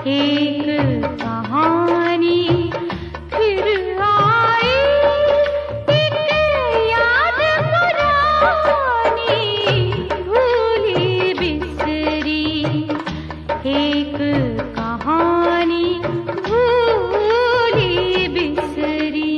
एक कहानी फिर आई, एक याद पुरानी भूली बिसरी, एक कहानी भूली बिसरी।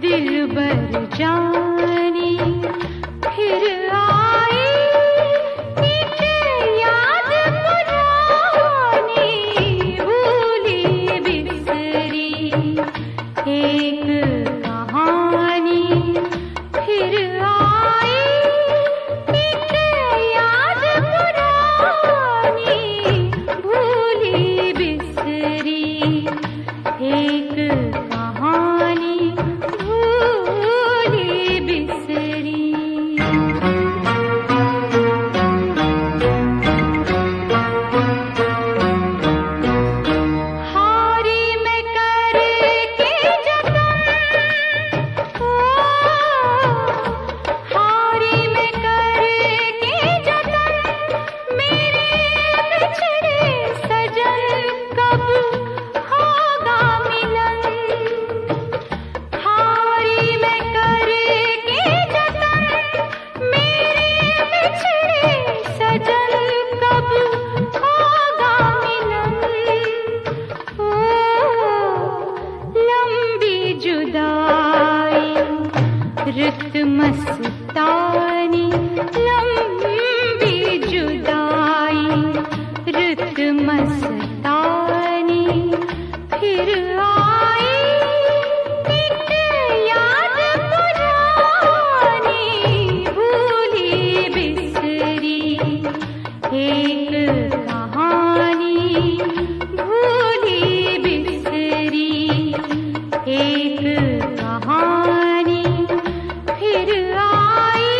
दिलबर जानी फिर आई, एक याद पुरानी भूली बिसरी, एक कहानी फिर आई, एक याद पुरानी भूली बिसरी, एक कहानी भूली बिसरी। हारी मैं करके जतन, हारी मैं करके जतन, मेरे बिछड़े सजन कब होगा मिलन। हारी मैं करके जतन, मेरे बिछड़े सजन कब होगा मिलन। ओ लंबी जुदाई रुत मस्तानी, लंबी जुदाई रुत मस्तानी फिर आई, एक याद पुरानी भूली बिसरी, एक कहानी भूली बिसरी, एक कहानी फिर आई।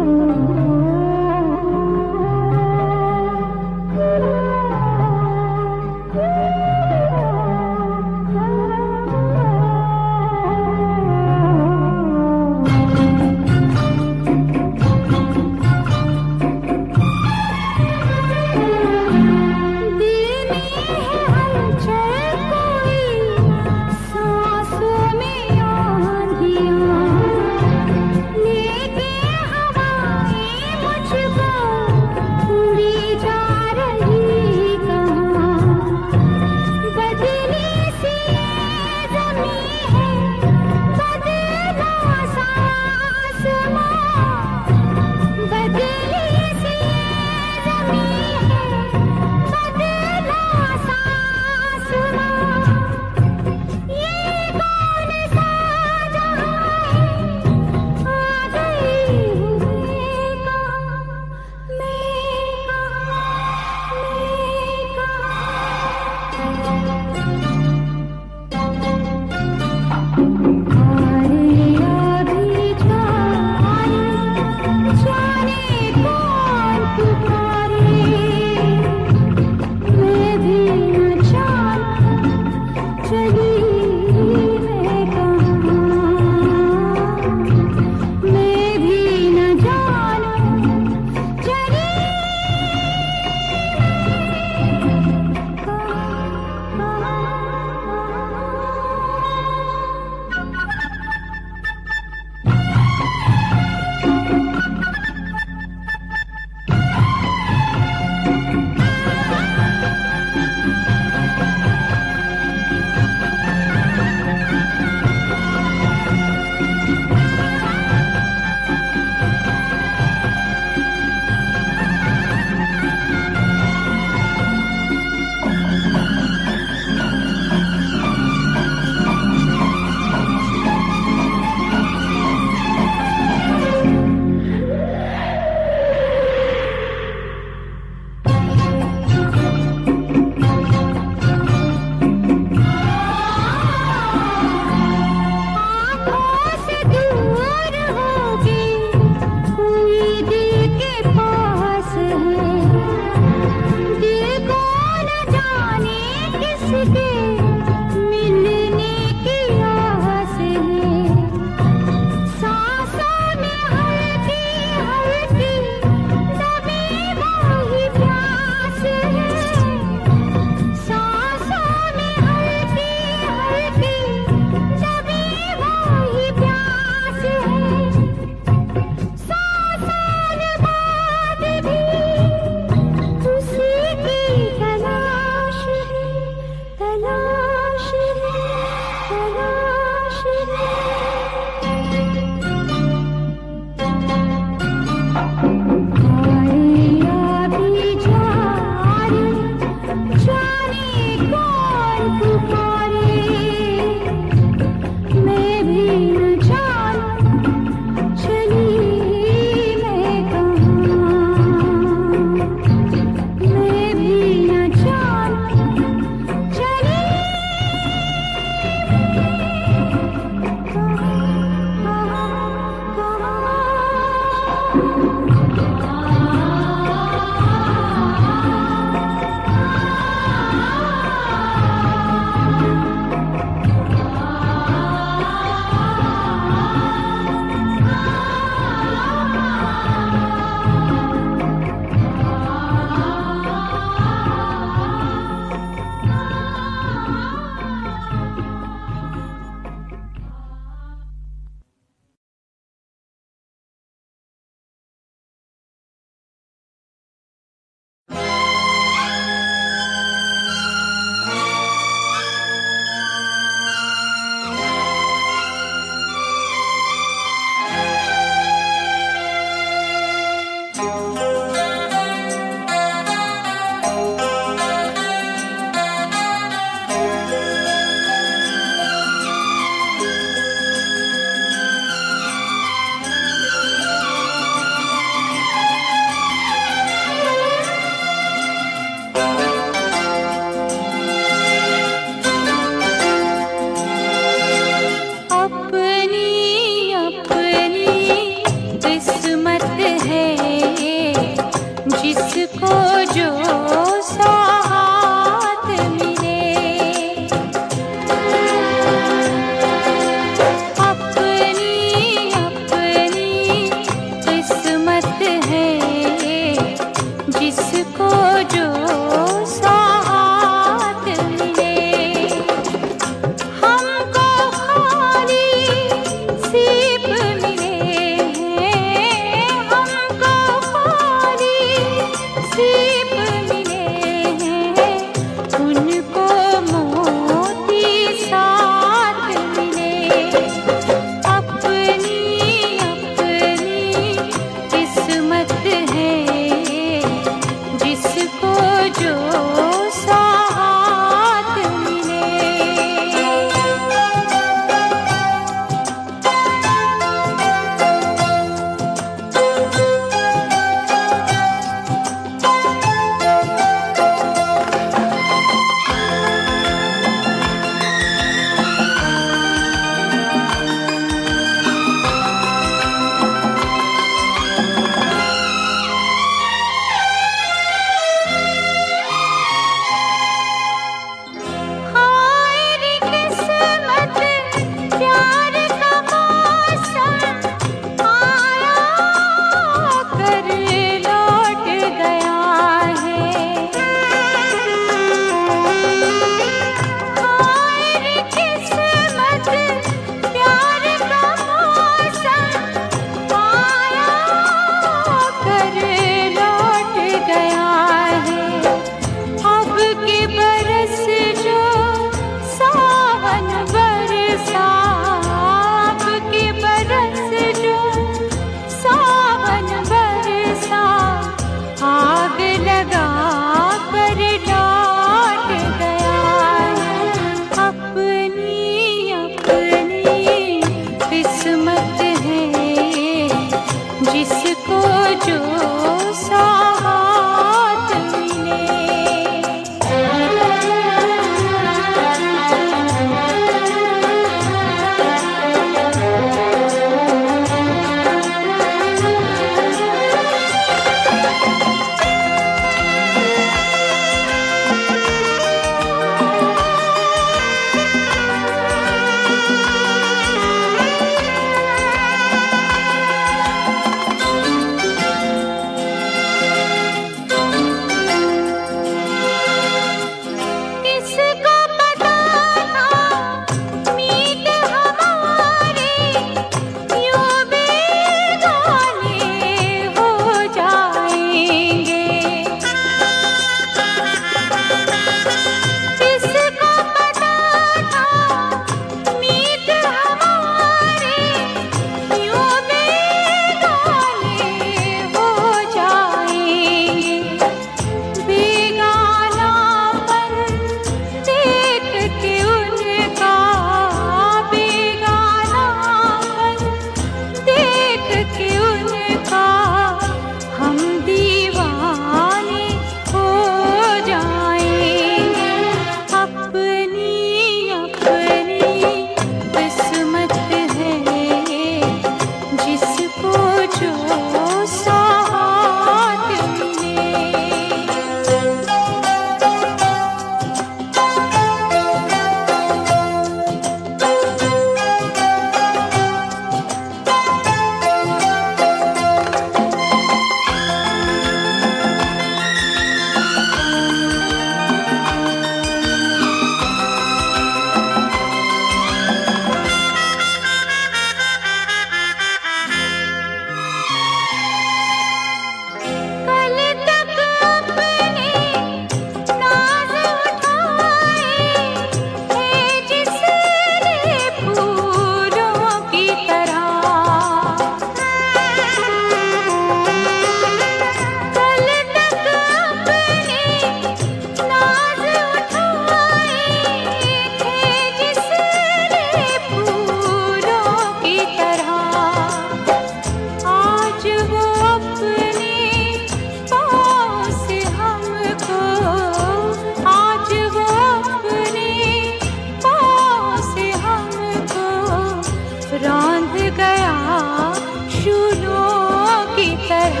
तरह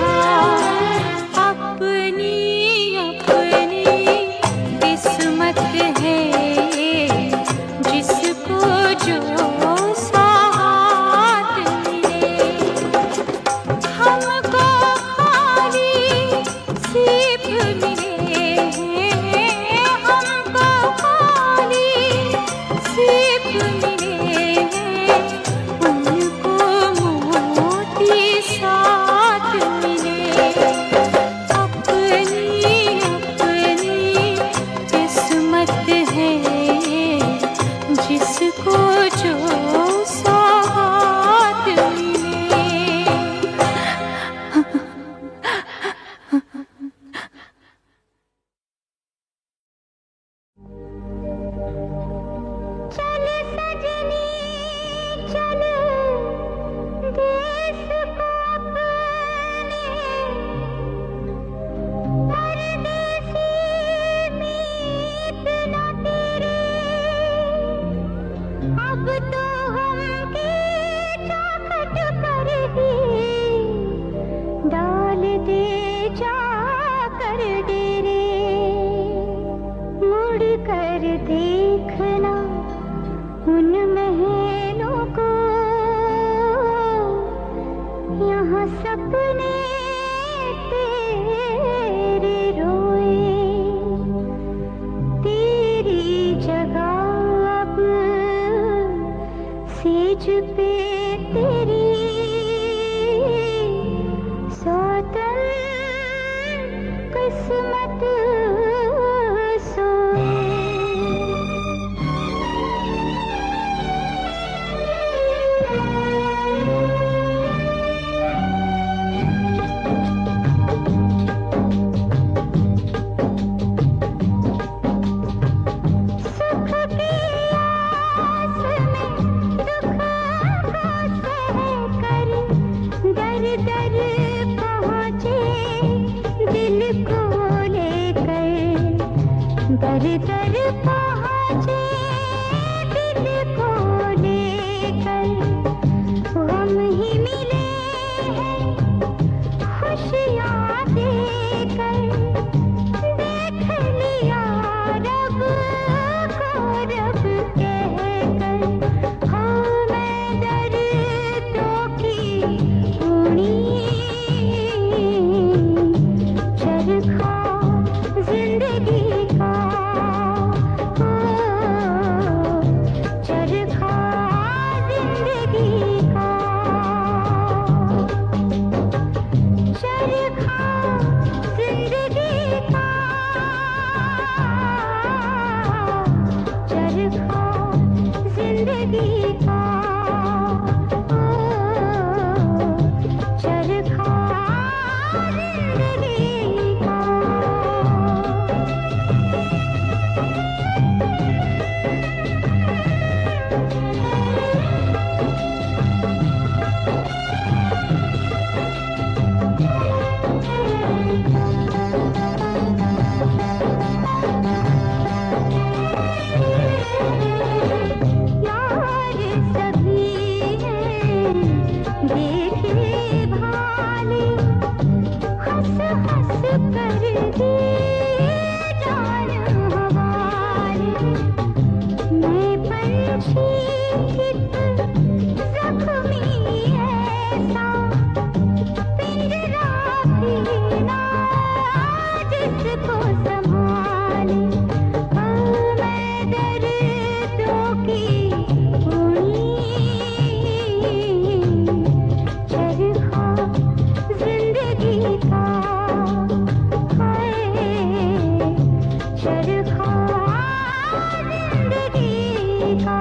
अपनी अपनी किस्मत है, जिसको जो साथ मिले। हमको खाली सीप मिले हैं, हमको खाली सीप मिले हैं, उनको मोती साथ मिले। अपनी अपनी किस्मत है, जिसको जो साथ मिले। चल सजनी चल, देश को अपने परदेसी मीत न तेरे। अब तो हमके चौखट पर ही डाल दे जाकर डेरे। मुड़ कर देखना उन महलों को, यहाँ सपने तेरे रोए। तेरी जगह अब सेज पे तेरी सौतन किस्मत सोए। सुख की आस में दुख को सह कर दर दर पहुँचे दिल को लेकर। दर दर पहुँचे दिल को लेकर। हम ही मिले हैं खुशियाँ देकर। देख लिया रब को रब कहकर। हाँ मैं दर्दों की ऊनी चरखा जिंदगी का, चरखा जिंदगी का, चरखा जिंदगी का, चरखा जिंदगी का, चरखा जिंदगी का। यार सभी हैं देखे भाले, हंस हंस कर दिए जान हवाले। मैं पंछी कित जख्मी ऐसा, पिंजरा भी ना जिसको संभाले। मैं दर्दों की ऊनी चरखा जिंदगी का, हाय चरखा जिंदगी का।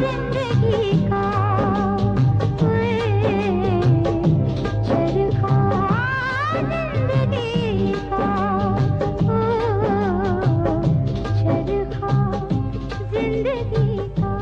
जिंदगी का चरखा जिंदगी का चरखा जिंदगी का।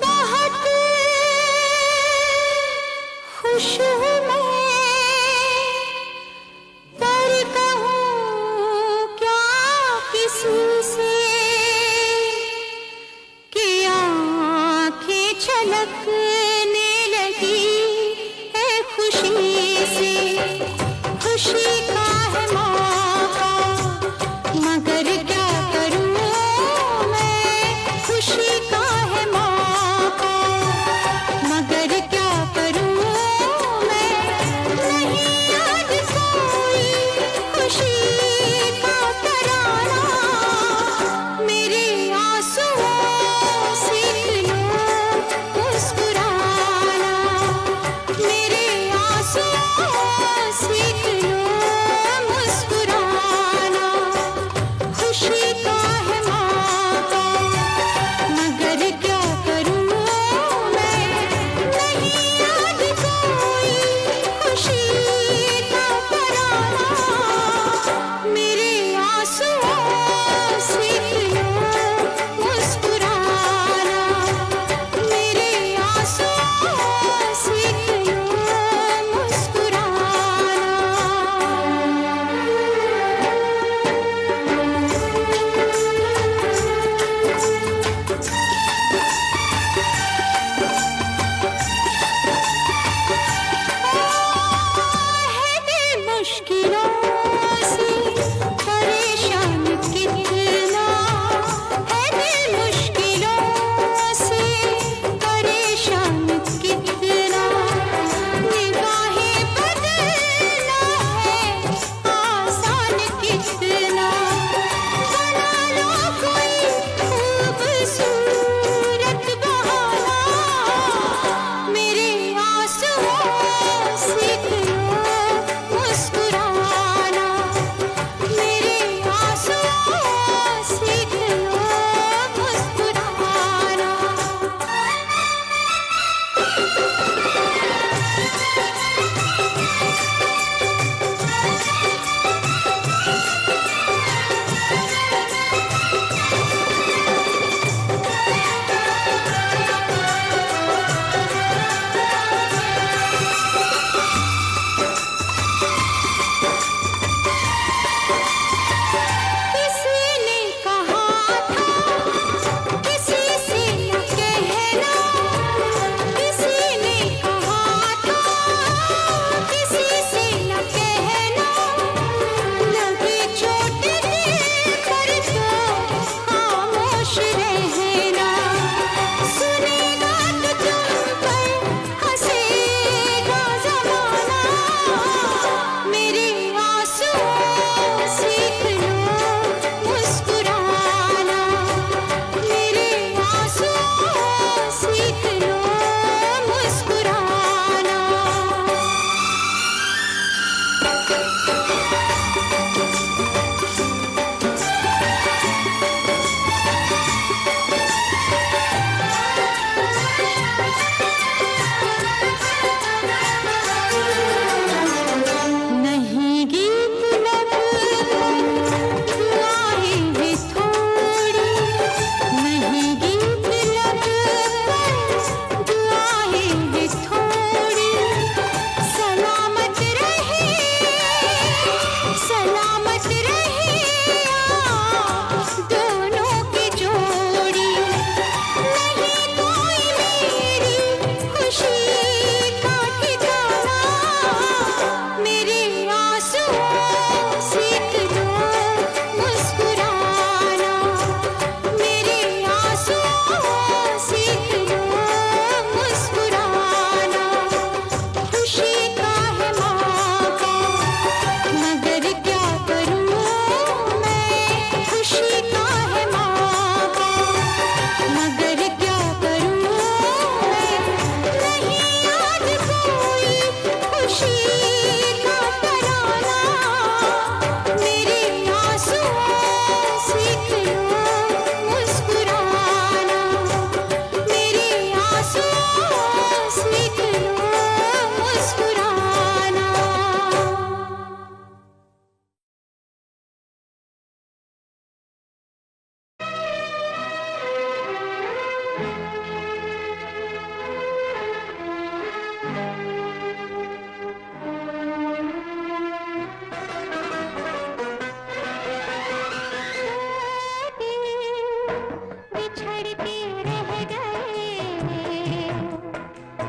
बहुत खुश हूँ मैं, पर कहूँ क्या किसी से कि आँखें छलकने लगी है खुशी से। खुशी का है मौका मगर क्या करूँ मैं, खुशी का है मौका मगर क्या करूँ मैं। नहीं याद कोई खुशी का तराना, मेरे आंसुओं से लो मुस्कुरा।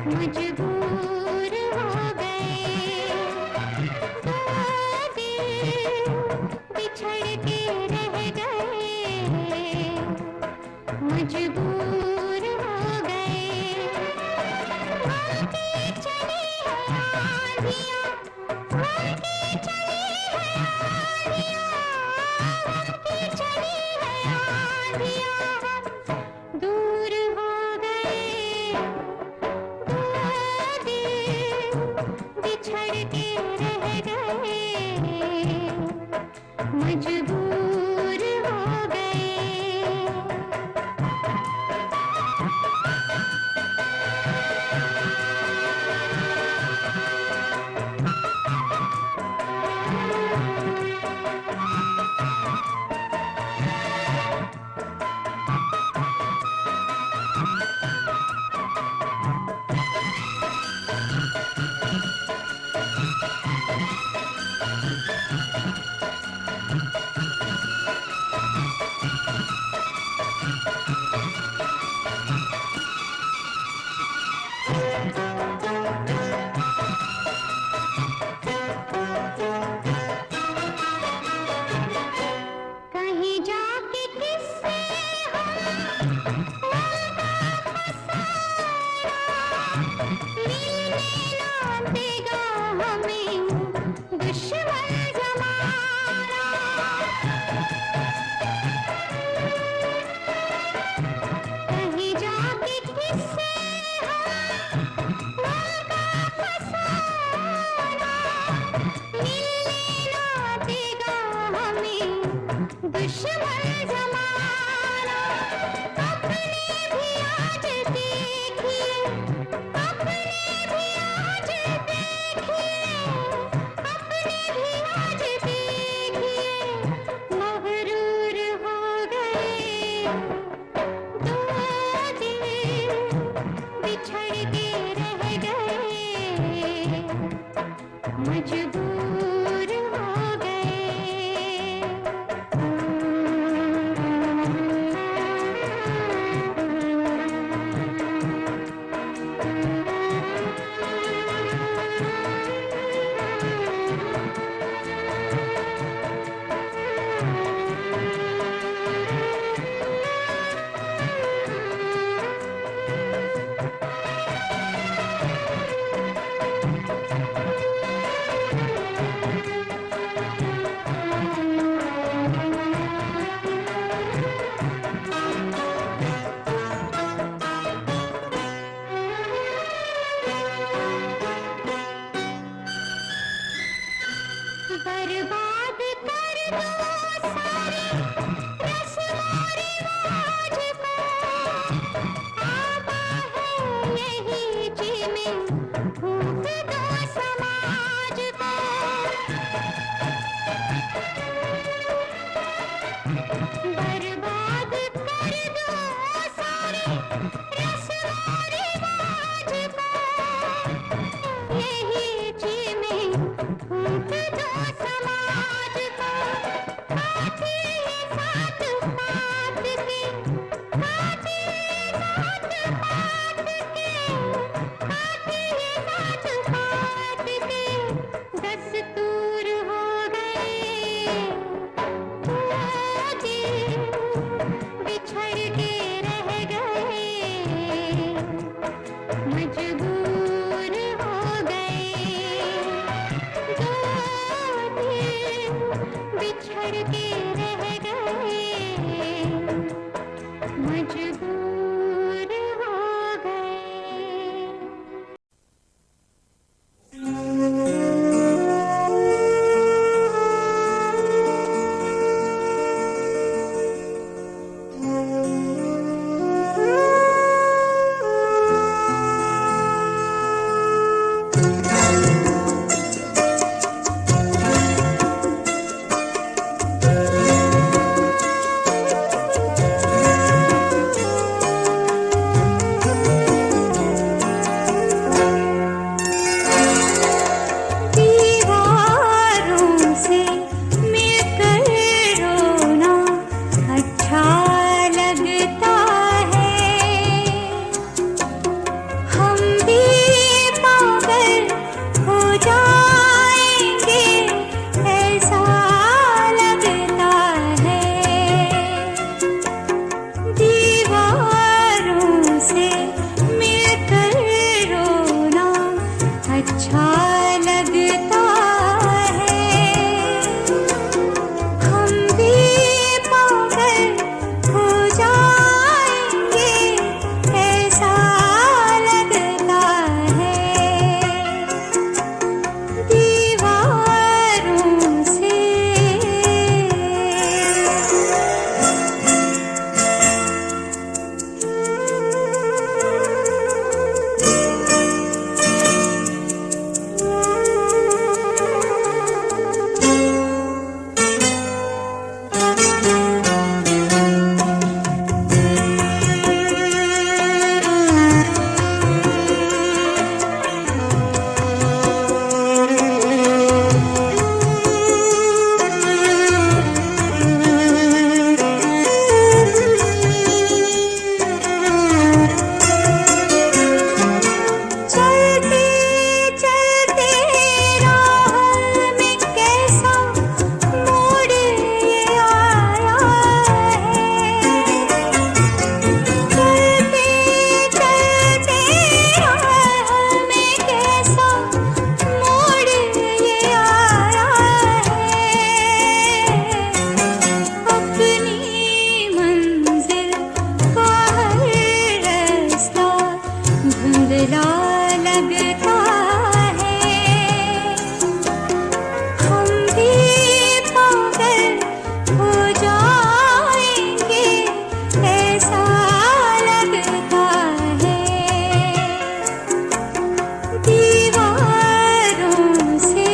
मजबूर हो गए, दिल बिछड़ के रह गए, मजबूर हो गए। आती चली है आंधियाँ, आती चली है आंधियाँ, आती चली है आंधियाँ, दूर हो गए, दूर सिलसिला लगता है, हम भी पागल हो जाएंगे ऐसा लगता है। दीवारों से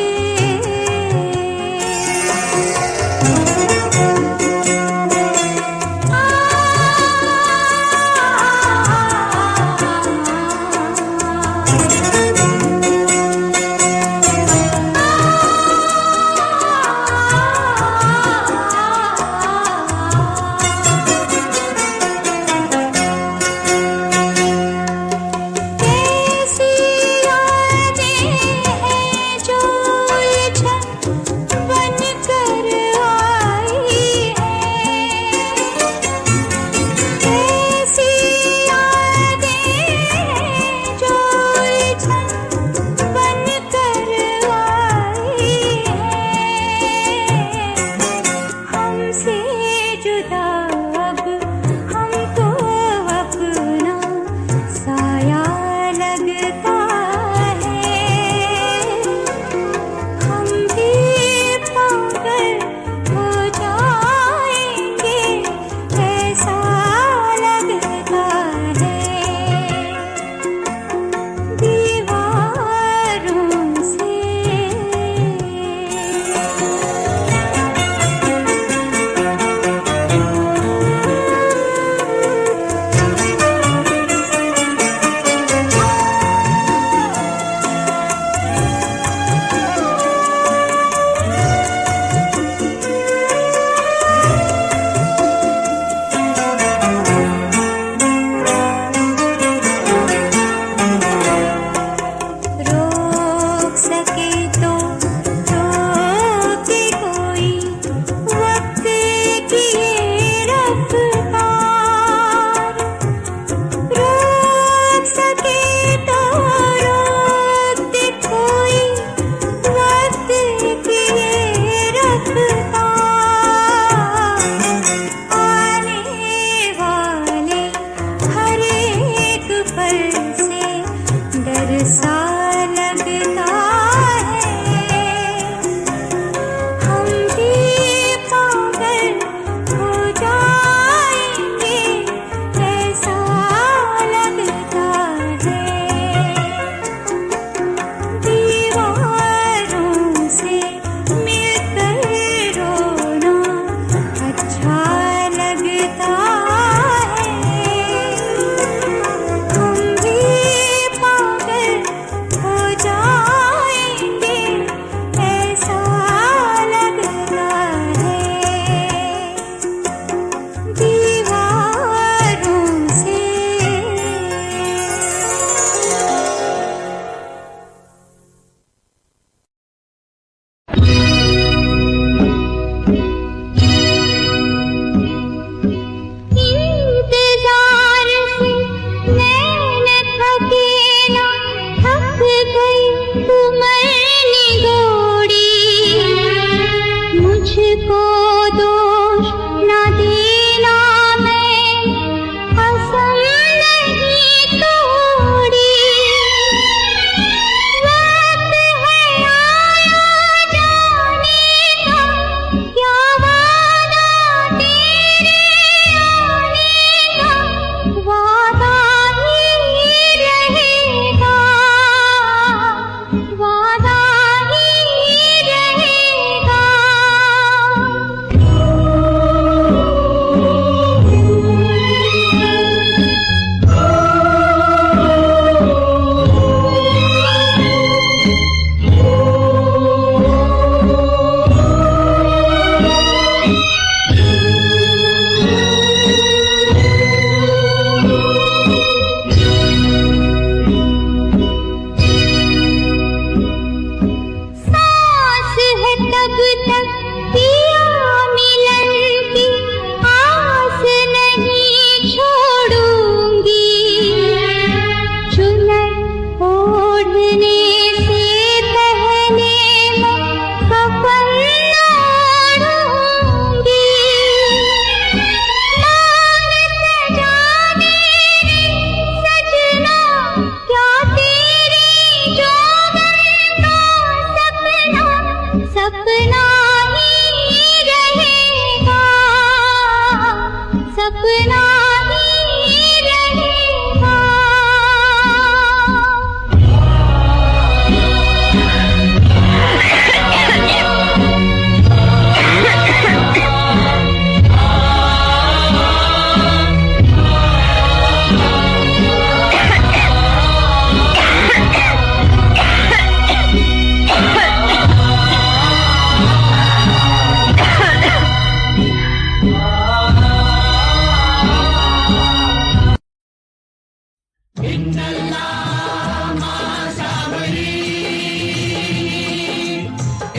इन्नल्लाह मा साबरी,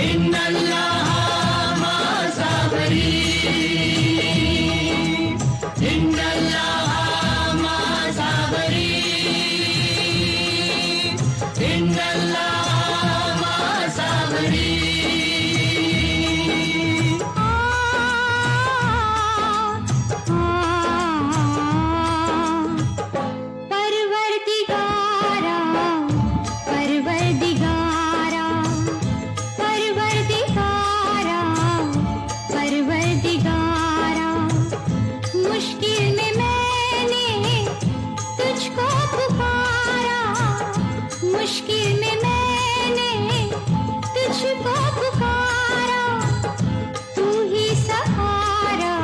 इन्नल्लाह मा साबरी, इन्नल्लाह मा साबरी, इन्नल्लाह मा साबरी। मुश्किल में मैंने तुझको पुकारा, तू ही सहारा,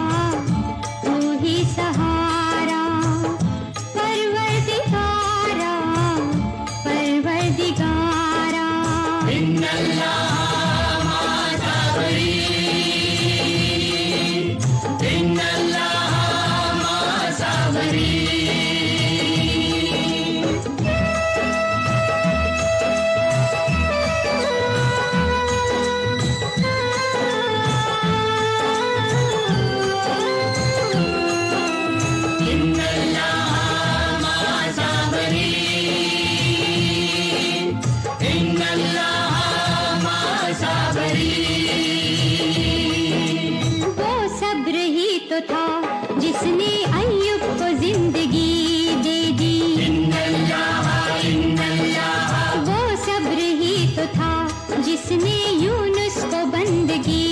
तू ही सहारा, परवरदिगारा, परवरदिगारा। इन्नल्लाह मा साबरी, इन्नल्लाह मा साबरी। वो सब्र ही तो था जिसने अय्यूब को जिंदगी दे दी। वो सब्र ही तो था जिसने यूनुस को बंदगी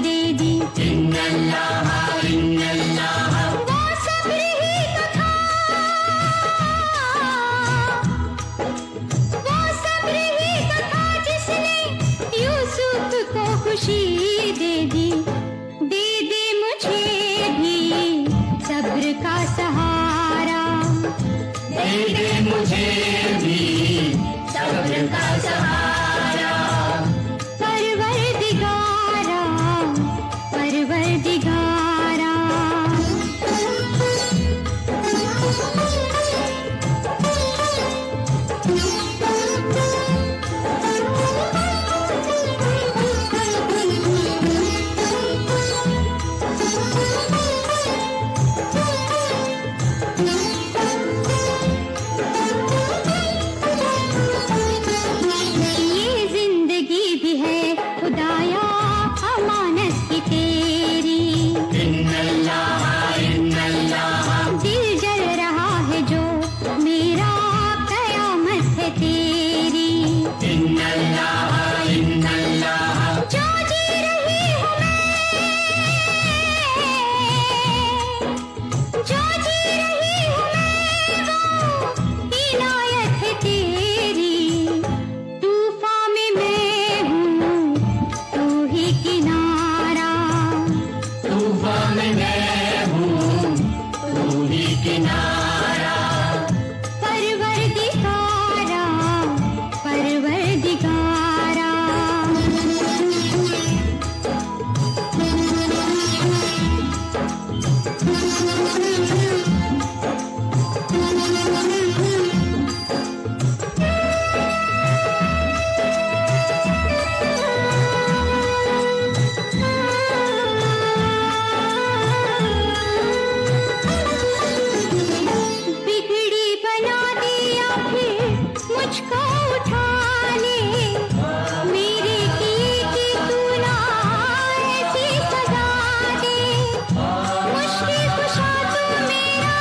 दे दी। वो सब्र ही तो था, वो सब्र ही तो था जिसने यूसुफ को खुशी दे दी। दे दे मुझे भी सब्र का सहारा, दे दे मुझे भी सब्र का सहारा। परवरदिगारा, परवरदिगारा। ये जिंदगी भी है खुदाया अमानत की तेरी। दिल जल रहा है जो मेरा कयामत है तेरी। जो जी रही हूँ मैं, जो जी रही हूँ मैं वो इनायत है तेरी। तूफान में मैं हूँ तू ही किनारा, तूफान में मैं हूँ तू ही किनारा। परवरदिगारा, परवरदिगारा। बिगड़ी बना दिया फिर मुझको उठा ले, मेरे किए की तू ना ऐसी सजा दे। मुश्किल कुशा तू मेरा,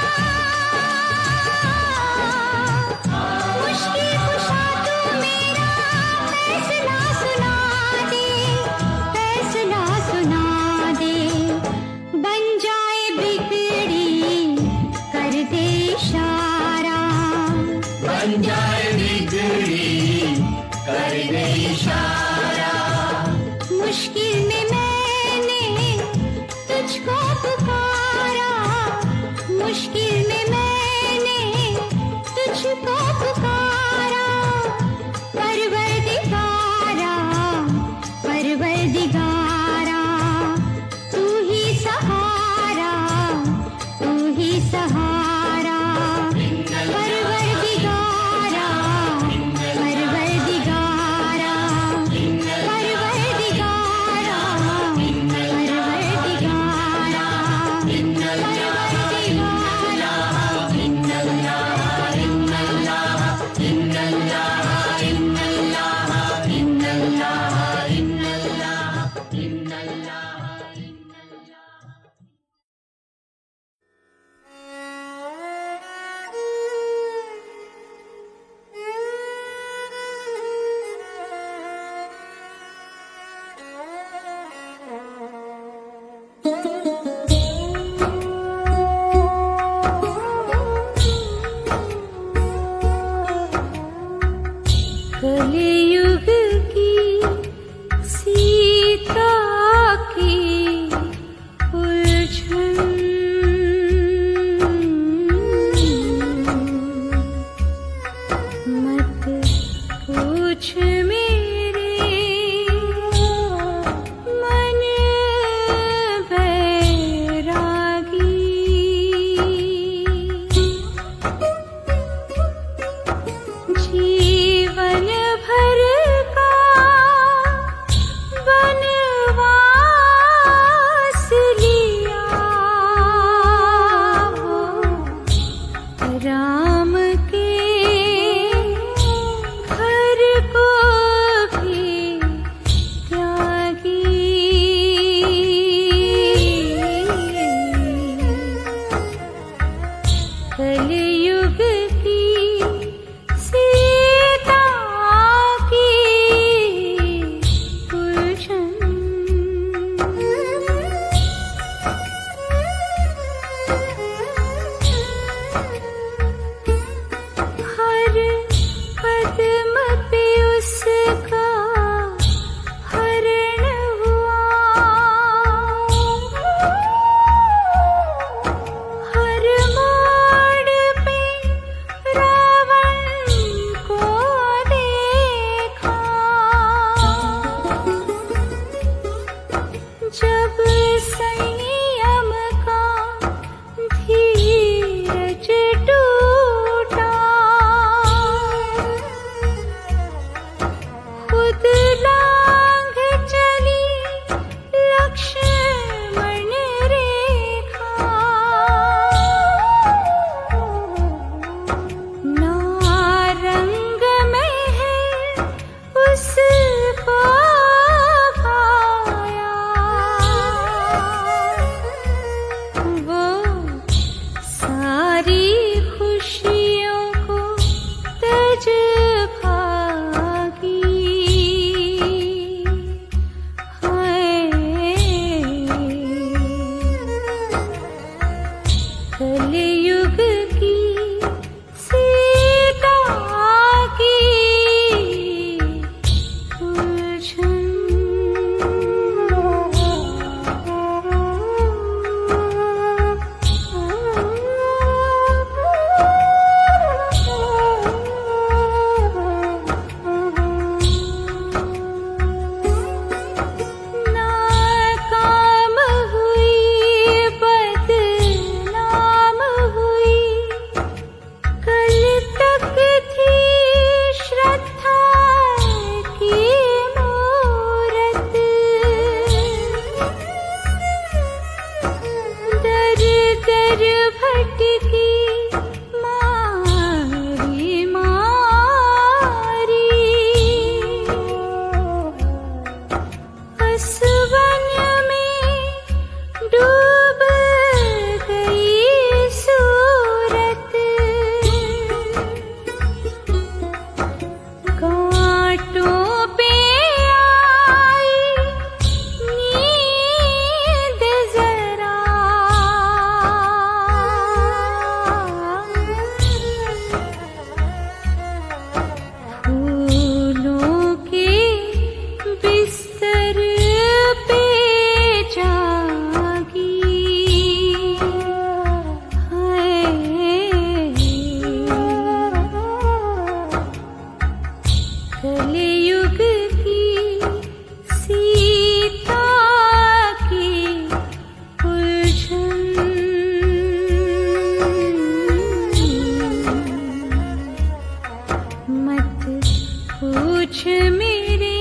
मुश्किल कुशा तू मेरा फैसला सुना दे, फैसला सुना दे। बन जाए बिगड़ी कर दे इशारा, बन जाए बिगड़ी कर दे इशारा। मुश्किल में मैंने तुझको पुकारा, मुश्किल में मैंने तुझको पुकारा। परवरदिगारा, परवरदिगारा। तू ही सहारा, तू ही सहारा। परवरदिगारा। कलयुग की सीता की उलझन मत पूछ मेरे मन बैरागी। जीवन भर का वनवास लिया वो राम के घर को भी त्यागी। कलयुग की सीता की उलझन हर कदम पे उसका हरण हुआ। हर मोड़ पे रावण को देखा। जब संयम का धीरज टूटा खुद लांघ चली लक्ष्मण रेखा। नारंग में है उसको पाया वो सारी खुशियों को तज भागी। कलयुग की सीता की नाकाम हुई बदनाम हुई। कल तक थी श्रद्धा की मूरत। दर दर भटकी मारी मारी। असवन में डूब गई सूरत। कांटों पे आई नींद जरा। फूलों के बिस्तर पे जागी। कलयुग की सीता की उलझन मत पूछ मेरे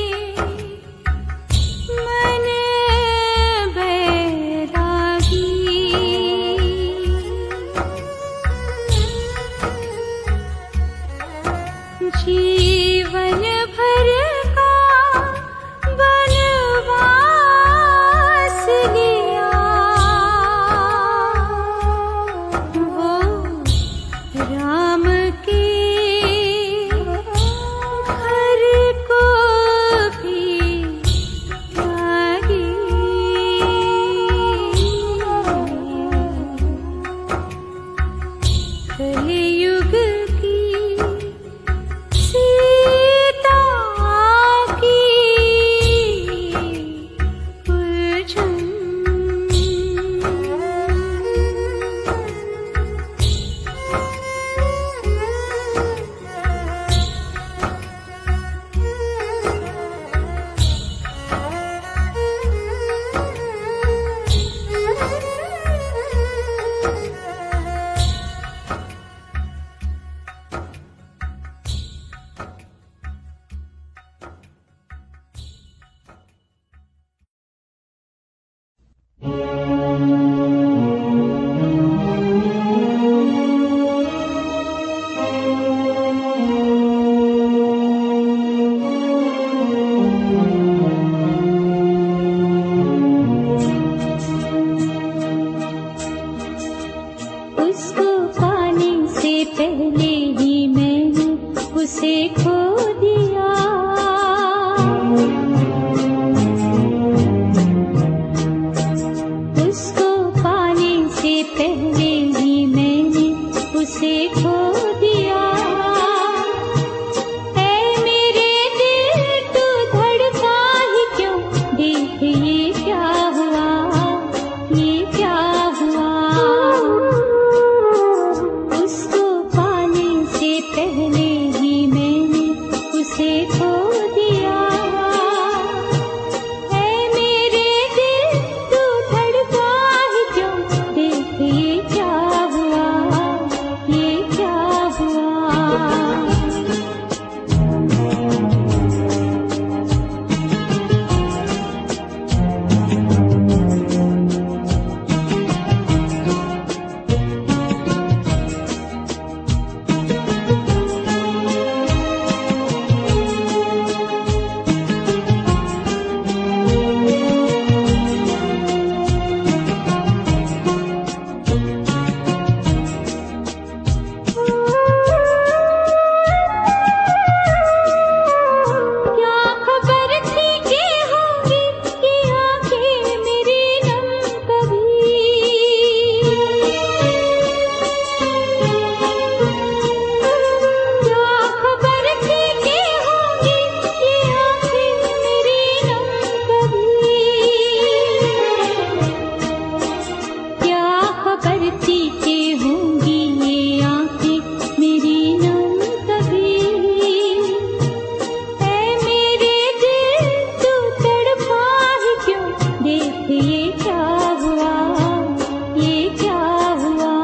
मन बैरागी। जीवन भर का वनवास लिया वो राम के घर को भी त्यागी। कलयुग की सीता उसे खो दिया। उसको पाने से पहले ही मैंने उसे खो दिया। ऐ मेरे दिल तू धड़का ही क्यों, देख ये क्या हुआ, ये क्या हुआ। उसको पाने से पहले ही मैंने उसे खो दिया। ऐ मेरे दिल तू धड़का ही क्यों, देख ये क्या हुआ, ये क्या हुआ। क्या खबर थी कि होंगी ये आंखें मेरी नम कभी। क्या खबर थी कि होंगी ये आंखें मेरी नम कभी। क्या खबर थी कि होंगी ये आंखें मेरी नम कभी। ऐ मेरे दिल तू तड़पा ही क्यों, देख ये क्या हुआ, ये क्या हुआ।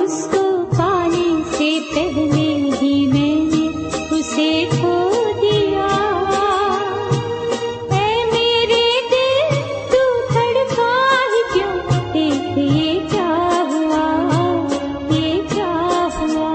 उसको पाने से पहले ही मैंने उसे खो दिया। ऐ मेरे दिल तू धड़का ही क्यों, देख ये क्या हुआ, ये क्या हुआ।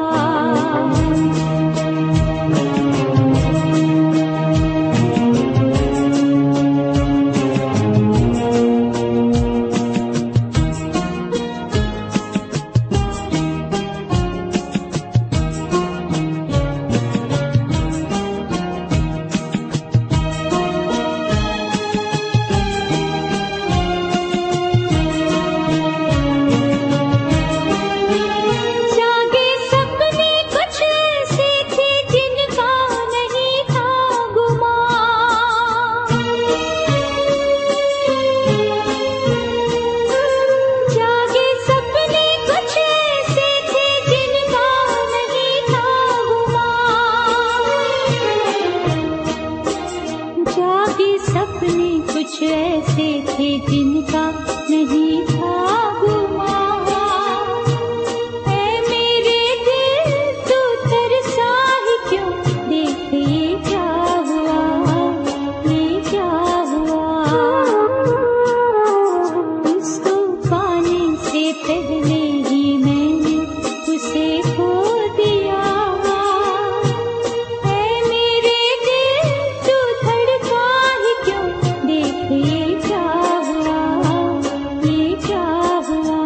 जागे सपने कुछ ऐसे थे जिनका नहीं था गुमान। जागे सपने कुछ ऐसे थे जिनका नहीं था गुमान। जागे सपने कुछ ऐसे थे जिनका नहीं था गुमान। ऐ मेरे दिल तू तरसा ही क्यों, देख ये क्या हुआ, ये क्या हुआ। उसको पाने से पहले ही मैंने उसे खो दिया। ऐ मेरे दिल तू धड़का ही क्यों, देख ये क्या हुआ, ये क्या हुआ।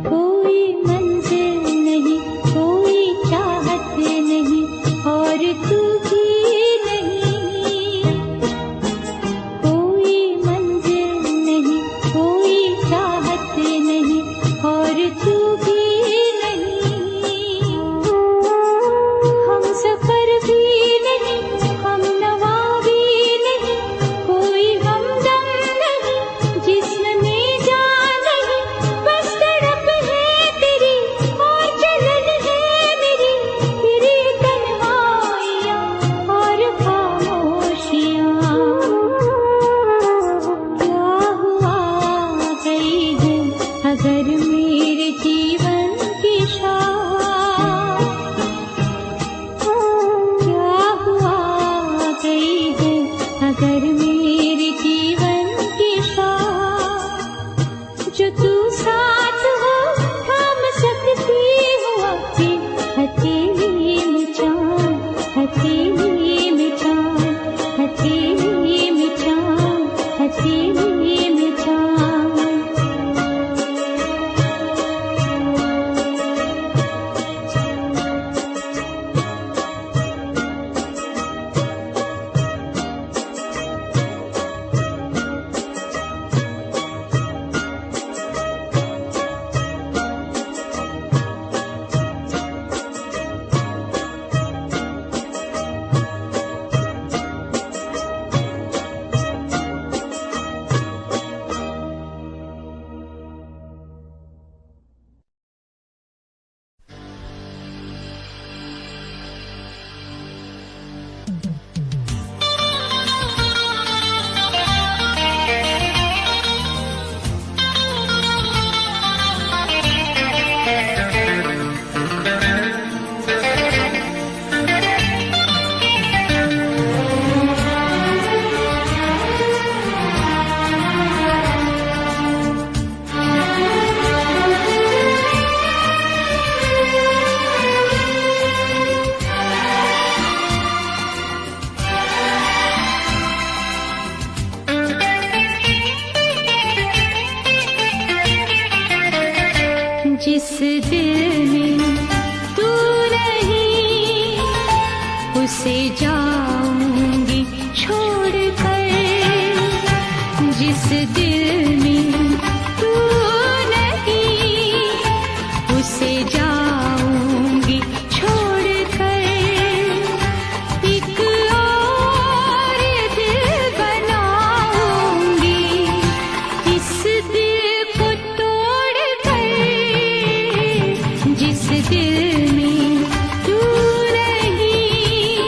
कोई मंजिल नहीं, कोई चाहत नहीं, और तू भी नहीं। कोई मंजिल नहीं, कोई चाहत नहीं, और तू भी नहीं। हम सफर भी नहीं, हम नवा भी नहीं, कोई हमदम नहीं, जिस्म में जान नहीं। बस तड़प है तेरी और जलन है मेरी, तेरी तन्हाइयाँ हथेली में चाँद, हथेली में चाँद, हथेली में चाँद। जिस दिल में तू नहीं, उसे जाऊंगी छोड़ कर। जिस दिल में तू नहीं, उसे जाऊंगी छोड़ कर। एक और दिल बनाऊंगी, इस दिल को तोड़ कर। जिस दिल में तू नहीं,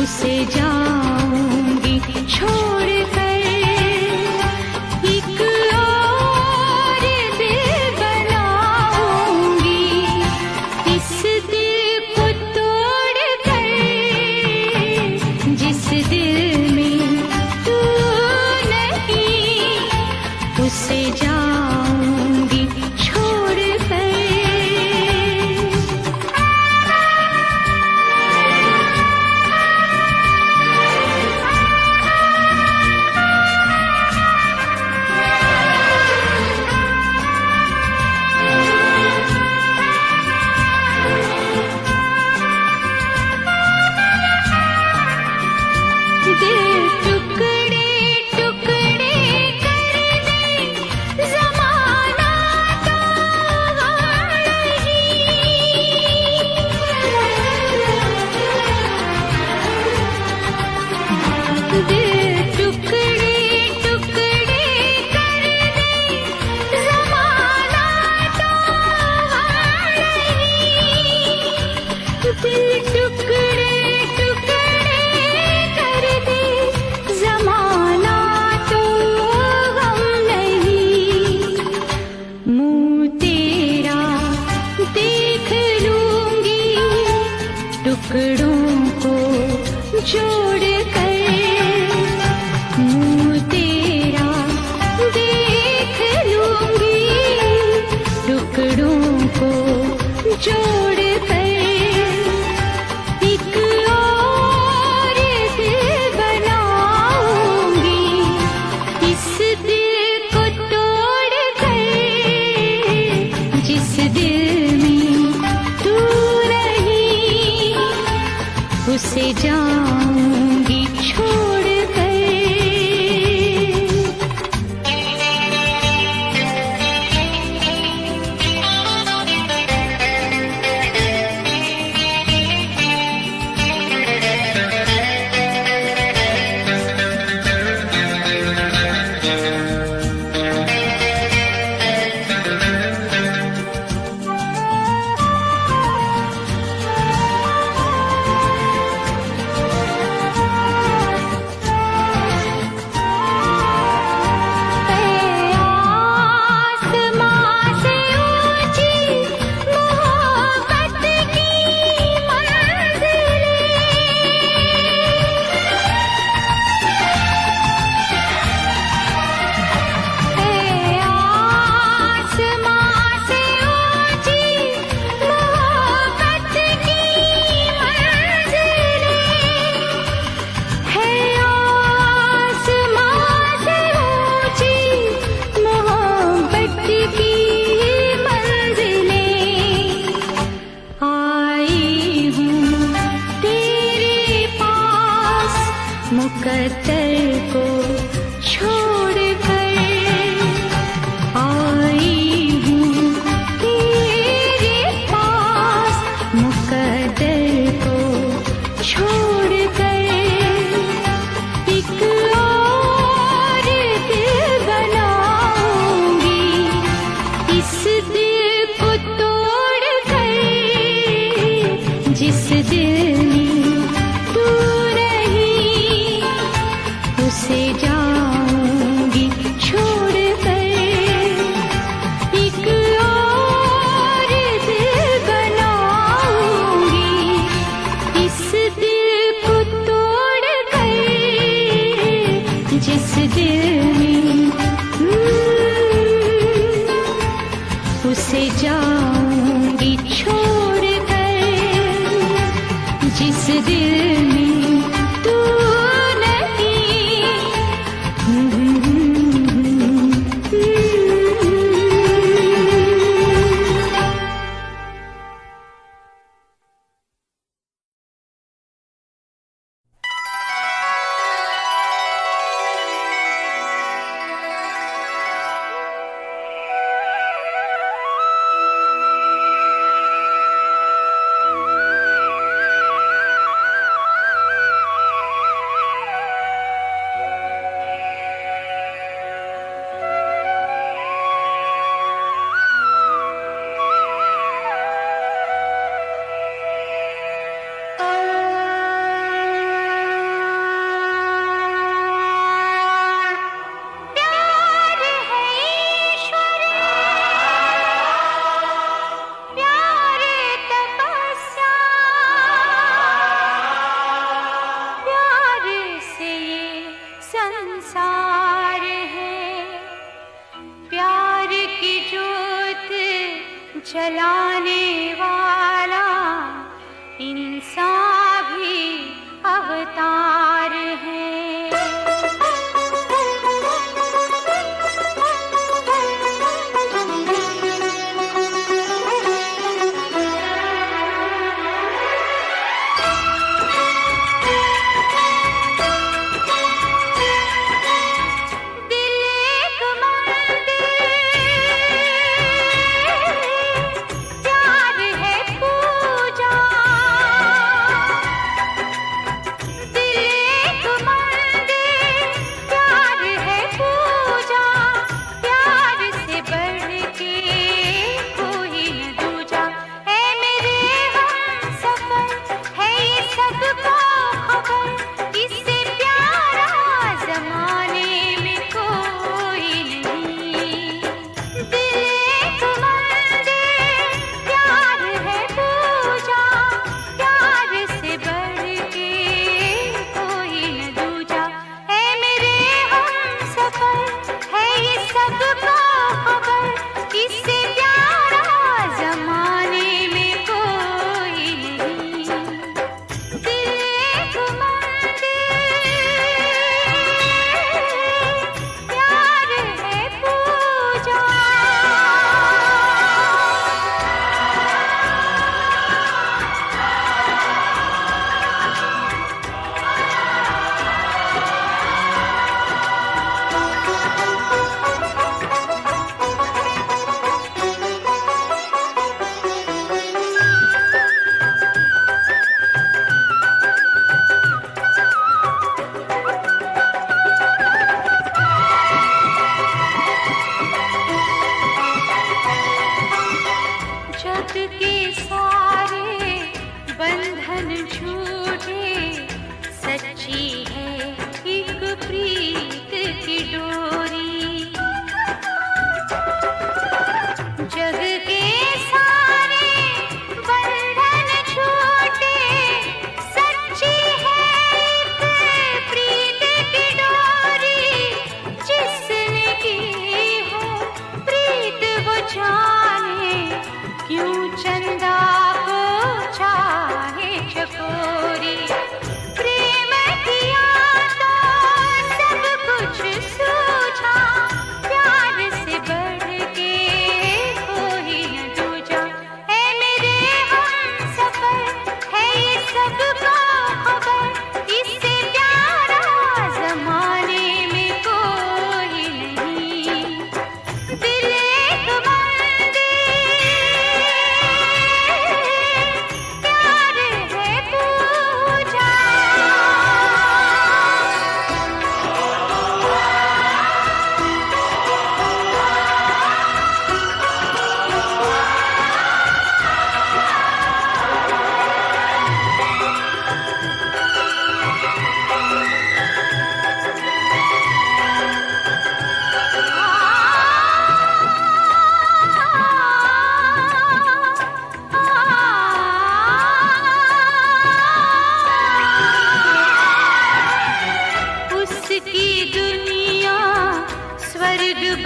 उसे जाऊंगी छोड़ कर। एक और दिल बनाऊंगी, इस दिल को तोड़ कर। जिस दिल में तू नहीं, उसे जाऊंगी छोड़ कर। दिल टुकड़े टुकड़े कर दे, ज़माना तो नहीं। दिल टुकड़े टुकड़े कर दे, ज़माना तो नहीं। दिल टुकड़े टुकड़े कर दे, ज़माना तो गम नहीं। मुँह तेरा देख लूंगी, टुकड़ों को जोड़ कर। मुँह तेरा देख लूंगी, टुकड़ों को जोड़ कर। एक और दिल बनाऊंगी, इस दिल को तोड़ कर। जिस दिल में तू नहीं, उसे जाऊंगी छोड़ कर। मुकद्दर को छोड़ कर आई हूँ तेरे पास, मुकद्दर को छोड़ कर एक और दिल बनाऊंगी, इस दिल को तोड़ कर जिस दिल में तू नहीं उसे जाऊंगी छोड़ कर, एक और दिल बनाऊंगी, इस दिल को तोड़ कर जिस दिल में उसे जाऊंगी छोड़ कर, जिस दिल में तू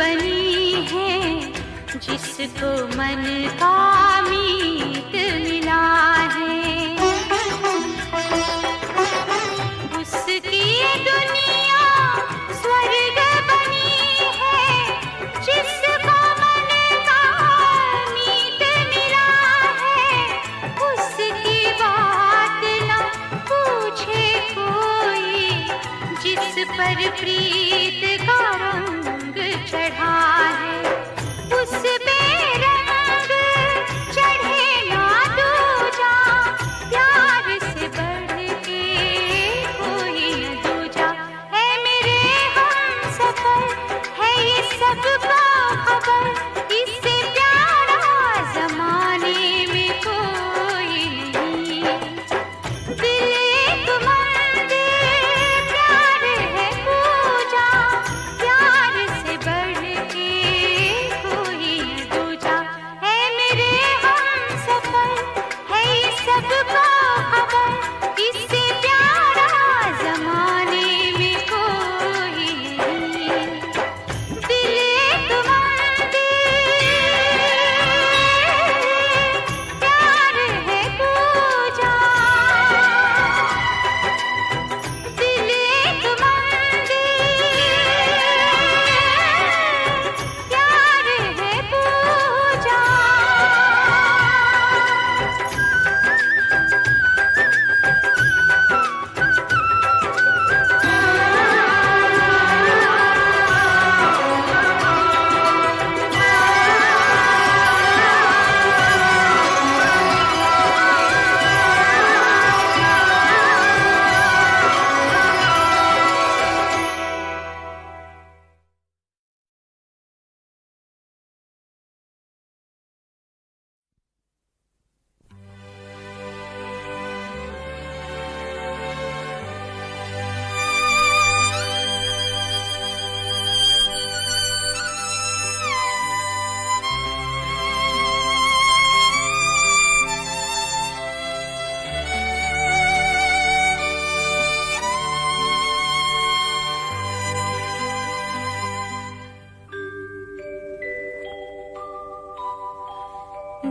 बनी है जिसको मन का मीत मिला है। उसकी ये दुनिया स्वर्ग बनी है जिसको मन का मीत मिला है। उसकी बात न पूछे कोई जिस पर प्रीत का रंग चढ़ा है। उस बेरंग चढ़े ना दूजा, प्यार से बढ़ के कोई न दूजा। है मेरे हमसफर है ये सबको खबर, इससे प्यारा जमाने में कोई नहीं। दिल एक मंदिर प्यार है पूजा, प्यार से बढ़ के कोई न दूजा। है मेरे हमसफर है ये सबको खबर, इससे प्यारा जमाने में कोई नहीं। दिल एक मंदिर प्यार है पूजा, दिल एक मंदिर प्यार है पूजा।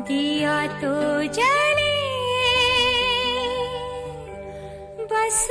दिया तो जले बस